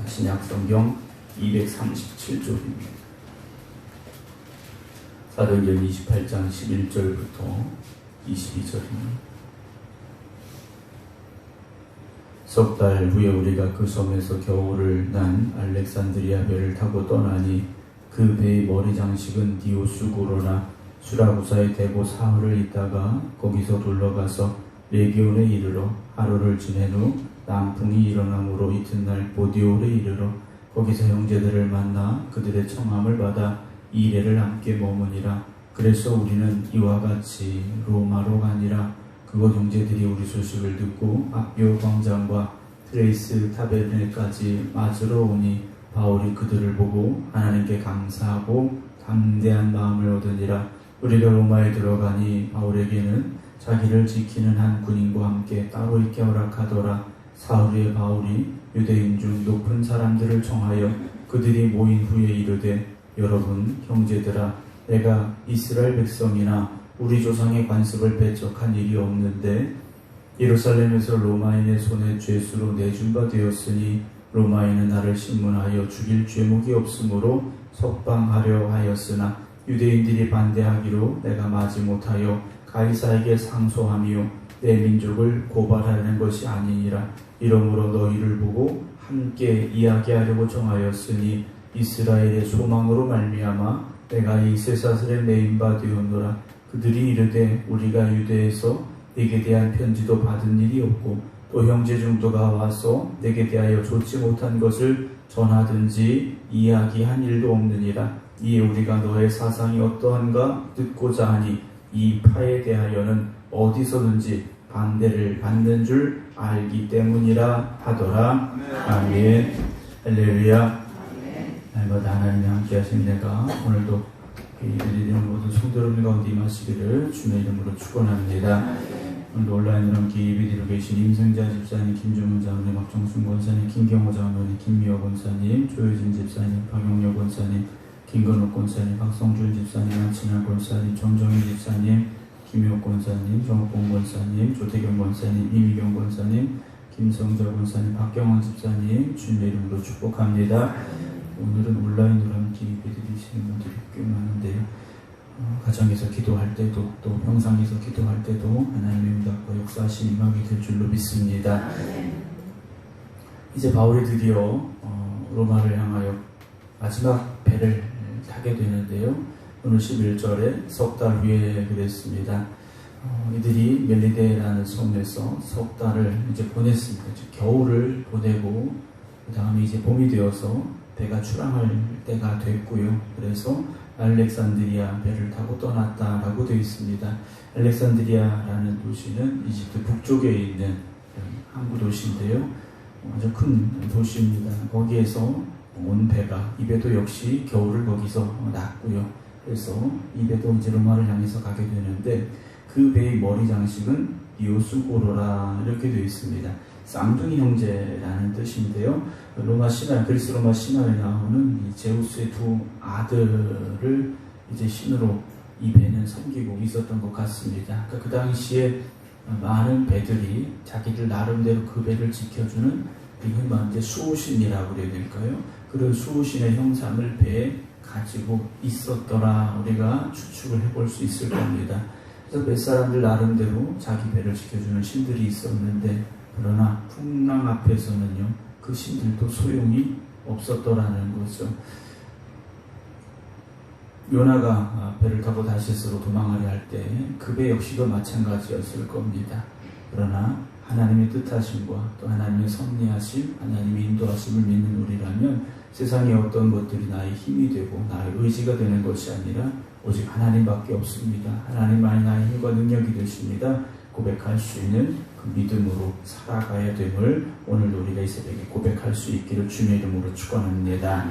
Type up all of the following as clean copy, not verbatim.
신약성경 237쪽입니다. 사도행전 28장 11절부터 22절입니다. 석 달 후에 우리가 그 섬에서 겨울을 난 알렉산드리아 배를 타고 떠나니 그 배의 머리 장식은 디오수고로나 수라구사의 대고 사흘을 있다가 거기서 둘러가서 레기온에 이르러 하루를 지낸 후 남풍이 일어나므로 이튿날 보디올에 이르러 거기서 형제들을 만나 그들의 청함을 받아 2일을 함께 머무니라. 그래서 우리는 이와 같이 로마로 가니라. 그곳 형제들이 우리 소식을 듣고 앞비오 광장과 트레이스 타베르네까지 맞으러 오니 바울이 그들을 보고 하나님께 감사하고 담대한 마음을 얻으니라. 우리가 로마에 들어가니 바울에게는 자기를 지키는 한 군인과 함께 따로 있게 허락하더라. 사흘 바울이 유대인 중 높은 사람들을 청하여 그들이 모인 후에 이르되 여러분 형제들아, 내가 이스라엘 백성이나 우리 조상의 관습을 배척한 일이 없는데 예루살렘에서 로마인의 손에 죄수로 내준 바 되었으니 로마인은 나를 신문하여 죽일 죄목이 없으므로 석방하려 하였으나 유대인들이 반대하기로 내가 마지 못하여 가이사에게 상소하며 내 민족을 고발하는 것이 아니니라. 이러므로 너희를 보고 함께 이야기하려고 정하였으니 이스라엘의 소망으로 말미암아 내가 이 쇠사슬에 매인 바 되었노라. 그들이 이르되 우리가 유대에서 네게 대한 편지도 받은 일이 없고 또 형제 중도가 와서 내게 대하여 좋지 못한 것을 전하든지 이야기한 일도 없느니라. 이에 우리가 너의 사상이 어떠한가 듣고자 하니 이 파에 대하여는 어디서든지 반대를 받는 줄 알기 때문이라 하더라. 아멘. 할렐루야. 날마다 하나님이 함께 하신 내가 오늘도 이런 모든 성도들 가운데 임하시기를 주의 이름으로 축원합니다. 오늘 온라인으로 함께 예배드리고 계신 임승자 집사님, 김종훈 장로님, 박정순 권사님, 김경호 장로님, 김미호 권사님, 조효진 집사님, 박용렬 권사님, 김건욱 권사님, 박성준 집사님, 안친환 권사님, 정정희 집사님, 김효 권사님, 정옥봉 권사님, 조태경 권사님, 이미경 권사님, 김성자 권사님, 박경원 집사님, 주님의 이름으로 축복합니다. 오늘은 온라인으로 함께 예배드리시는 분들이 꽤 많은데요. 가정에서 기도할 때도 또 평상에서 기도할 때도 하나님의 응답과 역사하신 임하게 될 줄로 믿습니다. 이제 바울이 드디어 로마를 향하여 마지막 배를 타게 되는데요. 오늘 11절에 석 달 후에 그랬습니다. 이들이 멜리데라는 섬에서 석 달을 이제 보냈습니다. 겨울을 보내고 그 다음에 이제 봄이 되어서 배가 출항할 때가 됐고요. 그래서 알렉산드리아 배를 타고 떠났다라고 되어 있습니다. 알렉산드리아라는 도시는 이집트 북쪽에 있는 항구 도시인데요. 아주 큰 도시입니다. 거기에서 온 배가, 이 배도 역시 겨울을 거기서 났고요. 그래서 이 배도 이제 로마를 향해서 가게 되는데 그 배의 머리 장식은 디오수고로라 이렇게 되어 있습니다. 쌍둥이 형제라는 뜻인데요. 로마 신화, 그리스 로마 신화에 나오는 이 제우스의 두 아들을 이제 신으로 이 배는 섬기고 있었던 것 같습니다. 그러니까 그 당시에 많은 배들이 자기들 나름대로 그 배를 지켜주는 이건 이제 수호신이라고 그래야 될까요? 그런 수호신의 형상을 배에 가지고 있었더라 우리가 추측을 해볼 수 있을 겁니다. 그래서 몇 사람들 나름대로 자기 배를 지켜주는 신들이 있었는데 그러나 풍랑 앞에서는요 그 신들도 소용이 없었더라는 거죠. 요나가 배를 타고 다시스로 도망하려 할 때 그 배 역시도 마찬가지였을 겁니다. 그러나 하나님의 뜻하심과 또 하나님의 섭리하심, 하나님의 인도하심을 믿는 우리라면 세상의 어떤 것들이 나의 힘이 되고 나의 의지가 되는 것이 아니라 오직 하나님밖에 없습니다. 하나님만이 나의 힘과 능력이 되십니다. 고백할 수 있는 그 믿음으로 살아가야 됨을 오늘도 우리가 이 새벽에 고백할 수 있기를 주님의 이름으로 축원합니다.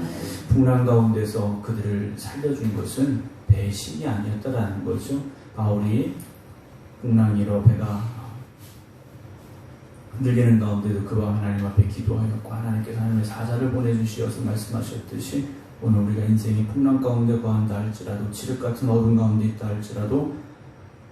풍랑 가운데서 그들을 살려준 것은 배의 신이 아니었다라는 거죠. 바울이 풍랑이로 배가 흔들리는 가운데도 그와 하나님 앞에 기도하였고 하나님께서 하나님의 사자를 보내주시어서 말씀하셨듯이 오늘 우리가 인생의 풍랑 가운데 거한다 할지라도 칠흑 같은 어둠 가운데 있다 할지라도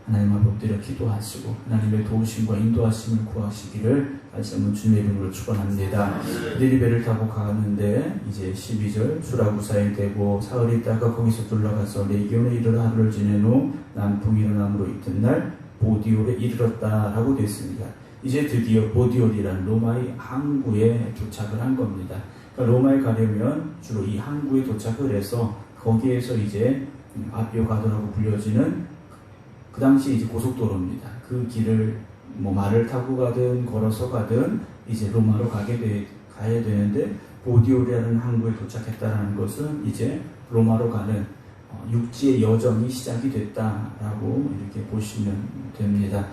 하나님 앞에 엎드려 기도하시고 하나님의 도우심과 인도하심을 구하시기를 다시 한번 주님의 이름으로 축원합니다. 그들이 배를 타고 가는데 이제 12절 수라구사에 대고 사흘이 있다가 거기서 둘러가서 레기온에 이르러 하루를 지낸 후 남풍이 일어남으로 이튿날 보디올에 이르렀다라고 되어 있습니다. 이제 드디어 보디올이라는 로마의 항구에 도착을 한 겁니다. 그러니까 로마에 가려면 주로 이 항구에 도착을 해서 거기에서 이제 아비오 가도라고 불려지는 그 당시 이제 고속도로입니다. 그 길을 말을 타고 가든 걸어서 가든 이제 로마로 가야 되는데 보디올이라는 항구에 도착했다라는 것은 이제 로마로 가는 육지의 여정이 시작이 됐다라고 이렇게 보시면 됩니다.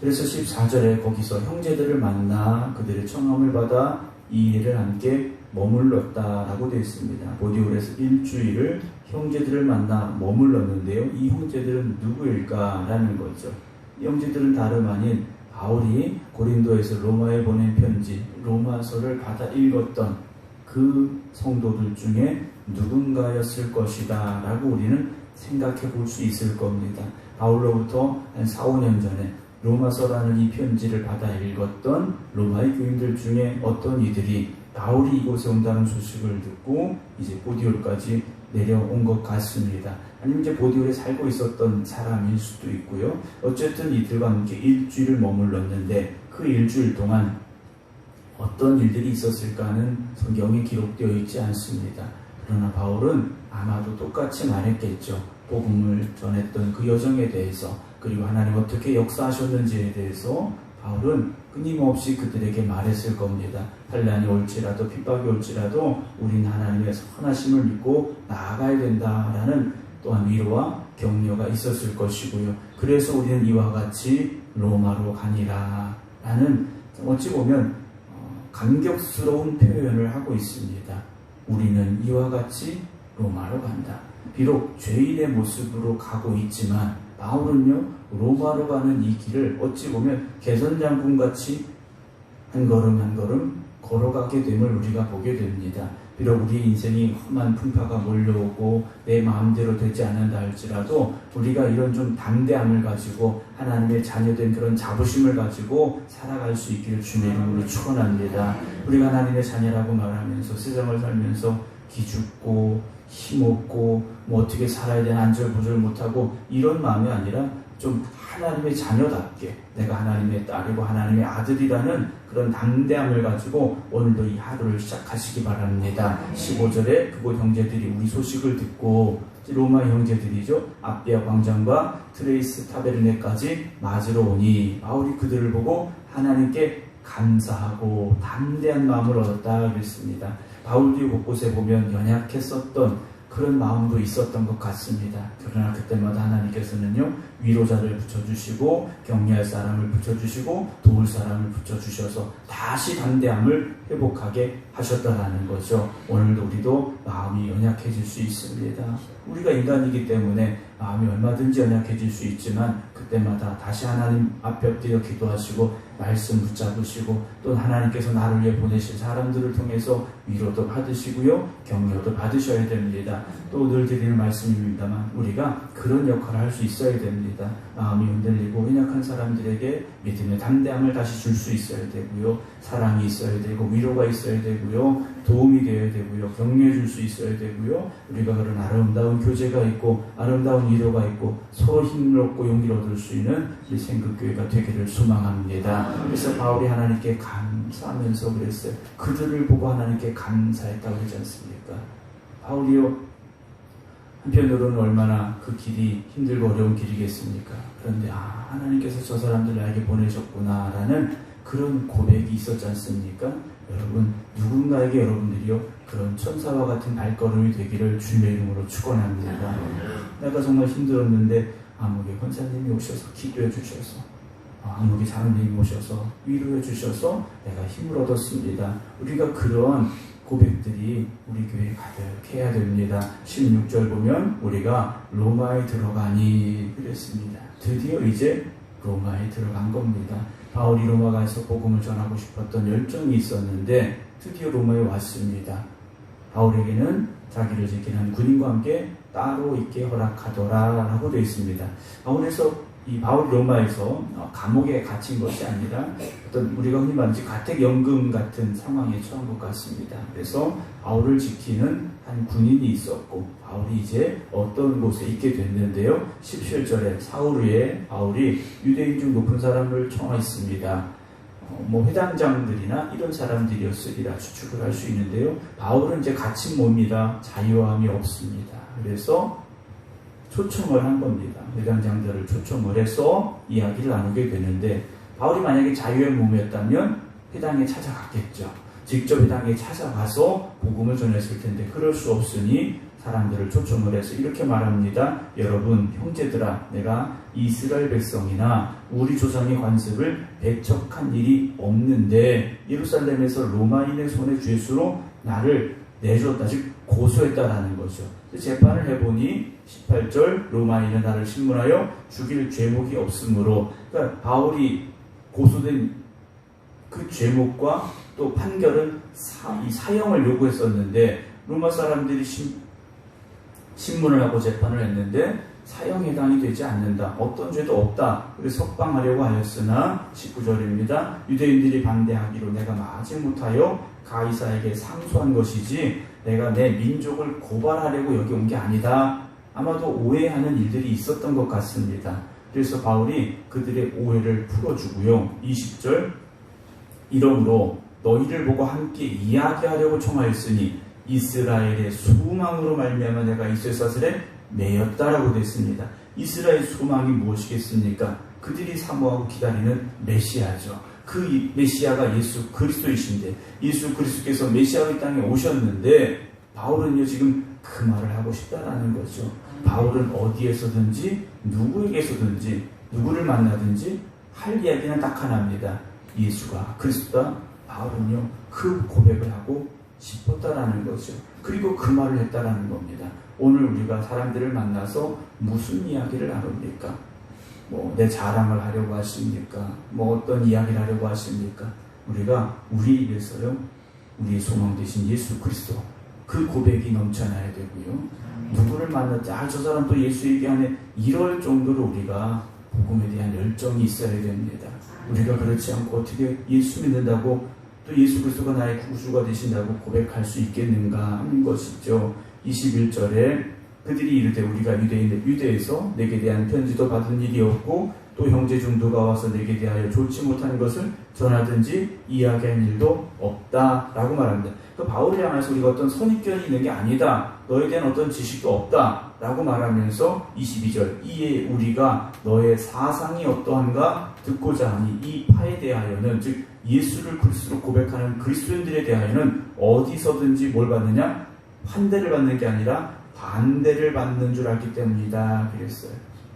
그래서 14절에 거기서 형제들을 만나 그들의 청함을 받아 이 일을 함께 머물렀다라고 되어 있습니다. 보디올에서 일주일을 형제들을 만나 머물렀는데요. 이 형제들은 누구일까라는 거죠. 이 형제들은 다름 아닌 바울이 고린도에서 로마에 보낸 편지 로마서를 받아 읽었던 그 성도들 중에 누군가였을 것이다 라고 우리는 생각해 볼 수 있을 겁니다. 바울로부터 한 4, 5년 전에 로마서라는 이 편지를 받아 읽었던 로마의 교인들 중에 어떤 이들이 바울이 이곳에 온다는 소식을 듣고 이제 보디올까지 내려온 것 같습니다. 아니면 이제 보디올에 살고 있었던 사람일 수도 있고요. 어쨌든 이들과 함께 일주일을 머물렀는데 그 일주일 동안 어떤 일들이 있었을까는 성경에 기록되어 있지 않습니다. 그러나 바울은 아마도 똑같이 말했겠죠. 복음을 전했던 그 여정에 대해서 그리고 하나님 어떻게 역사하셨는지에 대해서 바울은 끊임없이 그들에게 말했을 겁니다. 환난이 올지라도 핍박이 올지라도 우린 하나님의 선하심을 믿고 나아가야 된다라는 또한 위로와 격려가 있었을 것이고요. 그래서 우리는 이와 같이 로마로 가니라 라는 어찌 보면 감격스러운 표현을 하고 있습니다. 우리는 이와 같이 로마로 간다. 비록 죄인의 모습으로 가고 있지만 바울은요 로마로 가는 이 길을 어찌 보면 개선장군같이 한 걸음 한 걸음 걸어가게 됨을 우리가 보게 됩니다. 비록 우리 인생이 험한 풍파가 몰려오고 내 마음대로 되지 않는다 할지라도 우리가 이런 좀 담대함을 가지고 하나님의 자녀된 그런 자부심을 가지고 살아갈 수 있기를 주님의 이름으로 축원합니다. 우리가 하나님의 자녀라고 말하면서 세상을 살면서 기죽고 힘없고 어떻게 살아야 되나 안절부절 못하고 이런 마음이 아니라 좀 하나님의 자녀답게 내가 하나님의 딸이고 하나님의 아들이라는 그런 담대함을 가지고 오늘도 이 하루를 시작하시기 바랍니다. 15절에 그곳 형제들이 우리 소식을 듣고 로마 형제들이죠. 아비아 광장과 트레이스 타베르네까지 맞으러 오니 바울이 그들을 보고 하나님께 감사하고 담대한 마음을 얻었다 그랬습니다. 바울도 곳곳에 보면 연약했었던 그런 마음도 있었던 것 같습니다. 그러나 그때마다 하나님께서는요 위로자를 붙여주시고 격려할 사람을 붙여주시고 도울 사람을 붙여주셔서 다시 담대함을 회복하게 하셨다라는 거죠. 오늘도 우리도 마음이 연약해질 수 있습니다. 우리가 인간이기 때문에 마음이 얼마든지 연약해질 수 있지만 그때마다 다시 하나님 앞에 엎드려 기도하시고 말씀 붙잡으시고 또 하나님께서 나를 위해 보내신 사람들을 통해서 위로도 받으시고요 격려도 받으셔야 됩니다. 또 늘 드리는 말씀입니다만 우리가 그런 역할을 할 수 있어야 됩니다. 마음이 흔들리고 연약한 사람들에게 믿음의 담대함을 다시 줄 수 있어야 되고요 사랑이 있어야 되고 위로가 있어야 되고요 도움이 되어야 되고요 격려해 줄 수 있어야 되고요 우리가 그런 아름다운 교제가 있고 아름다운 위로가 있고 서로 힘을 얻고 용기를 얻을 수 있는 우리 생극교회가 되기를 소망합니다. 그래서 바울이 하나님께 감사하면서 그랬어요. 그들을 보고 하나님께 감사했다고 그러지 않습니까? 바울이요 한편으로는 얼마나 그 길이 힘들고 어려운 길이겠습니까? 그런데 하나님께서 저 사람들 나에게 보내셨구나 라는 그런 고백이 있었지 않습니까? 여러분 누군가에게 여러분들이요 그런 천사와 같은 발걸음이 되기를 주님의 이름으로 축원합니다. 내가 정말 힘들었는데 아무개 권사님이 오셔서 기도해 주셔서 아무개 장로님이 오셔서 위로해 주셔서 내가 힘을 얻었습니다. 우리가 그런 고백들이 우리 교회에 가득해야 됩니다. 16절 보면 우리가 로마에 들어가니 그랬습니다. 드디어 이제 로마에 들어간 겁니다. 바울이 로마 가서 복음을 전하고 싶었던 열정이 있었는데 드디어 로마에 왔습니다. 바울에게는 자기를 지키는 군인과 함께 따로 있게 허락하더라 라고 되어 있습니다. 바울에서 이 바울이 로마에서 감옥에 갇힌 것이 아니라 어떤 우리가 흔히 말하는 가택연금 같은 상황에 처한 것 같습니다. 그래서 바울을 지키는 한 군인이 있었고 바울이 이제 어떤 곳에 있게 됐는데요. 17절에 사울 후에 바울이 유대인 중 높은 사람을 청하였습니다. 회당장들이나 이런 사람들이었으리라 추측을 할 수 있는데요. 바울은 이제 갇힌 몸이라 자유함이 없습니다. 그래서 초청을 한 겁니다. 회당장들을 초청을 해서 이야기를 나누게 되는데 바울이 만약에 자유의 몸이었다면 회당에 찾아갔겠죠. 직접 회당에 찾아가서 복음을 전했을 텐데 그럴 수 없으니 사람들을 초청을 해서 이렇게 말합니다. 여러분 형제들아, 내가 이스라엘 백성이나 우리 조상의 관습을 배척한 일이 없는데 예루살렘에서 로마인의 손에 죄수로 나를 내줬다, 즉 고소했다라는 거죠. 재판을 해보니 18절 로마인은 나를 신문하여 죽일 죄목이 없으므로, 그러니까 바울이 고소된 그 죄목과 또 판결은 사형을 요구했었는데 로마 사람들이 신문을 하고 재판을 했는데 사형에 해당이 되지 않는다. 어떤 죄도 없다. 그래서 석방하려고 하였으나 19절입니다. 유대인들이 반대하기로 내가 마지못하여 가이사에게 상소한 것이지 내가 내 민족을 고발하려고 여기 온 게 아니다. 아마도 오해하는 일들이 있었던 것 같습니다. 그래서 바울이 그들의 오해를 풀어주고요. 20절 이러므로 너희를 보고 함께 이야기하려고 청하였으니 이스라엘의 소망으로 말미암아 내가 이스라엘에 매였다라고 됐습니다. 이스라엘 소망이 무엇이겠습니까? 그들이 사모하고 기다리는 메시아죠. 그 메시아가 예수 그리스도이신데 예수 그리스도께서 메시아의 땅에 오셨는데 바울은요 지금 그 말을 하고 싶다라는 거죠. 바울은 어디에서든지 누구에게서든지 누구를 만나든지 할 이야기는 딱 하나입니다. 예수가 그리스도다. 바울은요 그 고백을 하고 싶었다라는 거죠. 그리고 그 말을 했다라는 겁니다. 오늘 우리가 사람들을 만나서 무슨 이야기를 나눕니까? 내 자랑을 하려고 하십니까? 어떤 이야기를 하려고 하십니까? 우리가 우리 입에서요 우리의 소망 되신 예수 그리스도 그 고백이 넘쳐나야 되고요. 누구를 만났지 저 사람 또 예수 얘기하네 이럴 정도로 우리가 복음에 대한 열정이 있어야 됩니다. 우리가 그렇지 않고 어떻게 예수 믿는다고 또 예수 그리스도가 나의 구주가 되신다고 고백할 수 있겠는가 하는 것이죠. 21절에 그들이 이르되 우리가 유대에서 내게 대한 편지도 받은 일이 없고 또 형제 중 누가 와서 내게 대하여 좋지 못한 것을 전하든지 이야기한 일도 없다라고 말합니다. 바울을 향해서 우리가 어떤 선입견이 있는 게 아니다. 너에 대한 어떤 지식도 없다라고 말하면서 22절 이에 우리가 너의 사상이 어떠한가 듣고자 하니 이 파에 대하여는 즉 예수를 그리스도로 고백하는 그리스도인들에 대하여는 어디서든지 뭘 받느냐? 환대를 받는 게 아니라 반대를 받는 줄 알기 때문이다 그랬어요.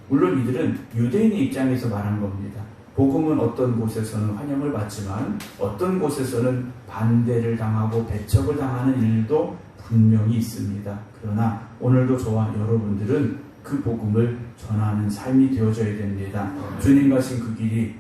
물론 이들은 유대인의 입장에서 말한 겁니다. 복음은 어떤 곳에서는 환영을 받지만 어떤 곳에서는 반대를 당하고 배척을 당하는 일도 분명히 있습니다. 그러나 오늘도 저와 여러분들은 그 복음을 전하는 삶이 되어져야 됩니다. 주님 가신 그 길이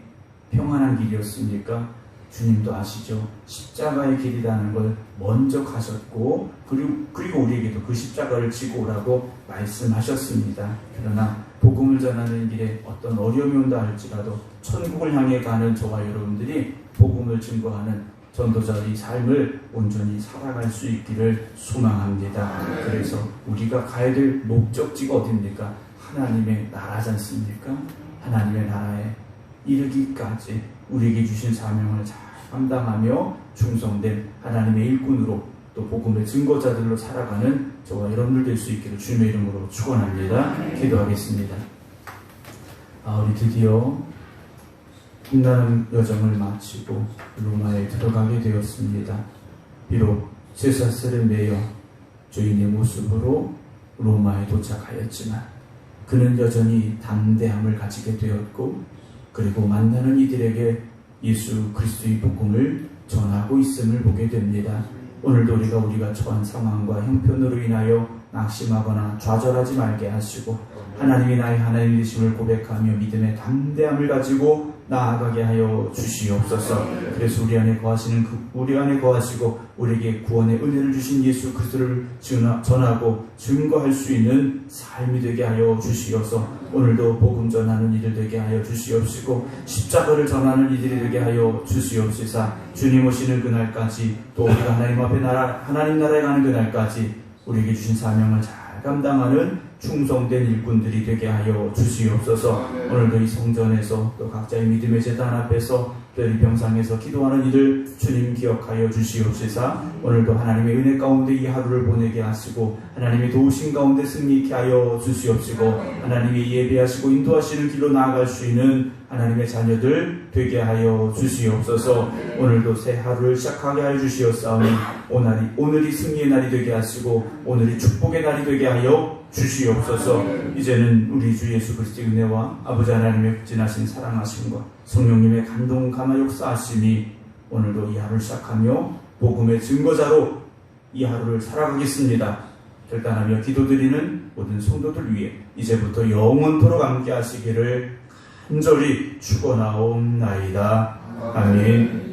평안한 길이었습니까? 주님도 아시죠? 십자가의 길이라는 걸 먼저 가셨고 그리고 우리에게도 그 십자가를 지고 오라고 말씀하셨습니다. 그러나 복음을 전하는 길에 어떤 어려움이 온다 할지라도 천국을 향해 가는 저와 여러분들이 복음을 증거하는 전도자의 삶을 온전히 살아갈 수 있기를 소망합니다. 그래서 우리가 가야 될 목적지가 어디입니까? 하나님의 나라지 않습니까? 하나님의 나라에 이르기까지 우리에게 주신 사명을 잘 감당하며 충성된 하나님의 일꾼으로 또 복음의 증거자들로 살아가는 저와 여러분들 될 수 있기를 주님의 이름으로 축원합니다. 기도하겠습니다. 우리 드디어 빛나는 여정을 마치고 로마에 들어가게 되었습니다. 비록 쇠사슬에 매여 죄인의 모습으로 로마에 도착하였지만 그는 여전히 담대함을 가지게 되었고 그리고 만나는 이들에게 예수 그리스도의 복음을 전하고 있음을 보게 됩니다. 오늘도 우리가 처한 상황과 형편으로 인하여 낙심하거나 좌절하지 말게 하시고 하나님이 나의 하나님 되심을 고백하며 믿음의 담대함을 가지고 나아가게 하여 주시옵소서. 그래서 우리 안에 거하시고 우리에게 구원의 은혜를 주신 예수 그리스도를 전하고 증거할 수 있는 삶이 되게 하여 주시어서 오늘도 복음 전하는 이들 되게 하여 주시옵시고 십자가를 전하는 이들이 되게 하여 주시옵시사. 주님 오시는 그날까지 또 우리가 하나님 앞에 하나님 나라에 가는 그날까지 우리에게 주신 사명을 잘 감당하는 충성된 일꾼들이 되게 하여 주시옵소서. 오늘도 이 성전에서 또 각자의 믿음의 제단 앞에서 특별히 병상에서 기도하는 이들 주님 기억하여 주시옵시사. 오늘도 하나님의 은혜 가운데 이 하루를 보내게 하시고 하나님의 도우신 가운데 승리케 하여 주시옵시고 하나님이 예배하시고 인도하시는 길로 나아갈 수 있는 하나님의 자녀들 되게 하여 주시옵소서. 오늘도 새 하루를 시작하게 하여 주시옵사오니 오늘이 승리의 날이 되게 하시고 오늘이 축복의 날이 되게 하여 주시옵소서. 이제는 우리 주 예수 그리스도의 은혜와 아버지 하나님의 극진하신 사랑하심과 성령님의 감동 감화 역사하심이 오늘도 이 하루를 시작하며 복음의 증거자로 이 하루를 살아가겠습니다. 결단하며 기도드리는 모든 성도들 위해 이제부터 영원토록 함께 하시기를 간절히 축원하옵나이다. 아멘.